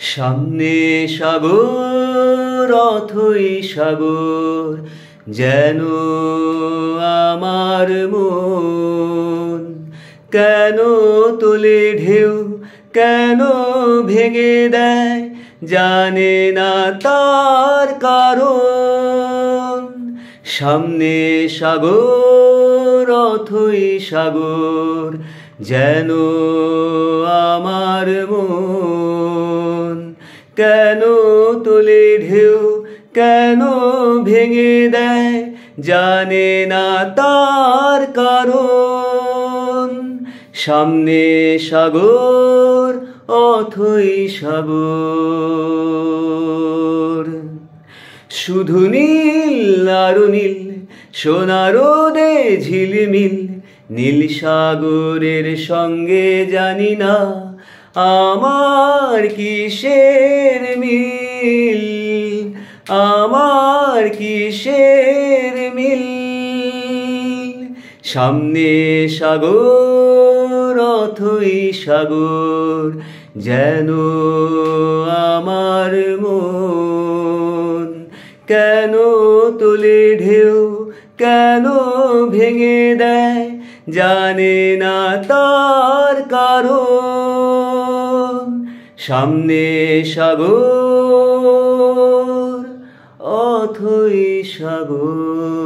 সামনে সাগর অথই সাগর যেন আমার মন। কেন তোলে ঢেউ, কেন ভেঙে দেয়, জানে না তার কারণ। সামনে সাগর অথই সাগর যেন আমার মন। কেন তোলে ঢেউ, কেন ভেঙে দেয়, জানে না তার কারণ। সামনে সাগর অথই সাগর। শুধু নীল আর নীল, সোনা রোদে ঝিলমিল, নীল সাগরের সঙ্গে জানি না আমার কিসের মিল, আমার কিসের মিল। সামনে সাগর অথই সাগর যেন আমার মন। কেন তোলে ঢেউ, কেন ভেঙে দেয়, জানে না তার কারণ। সামনে সাগর অথই সাগর।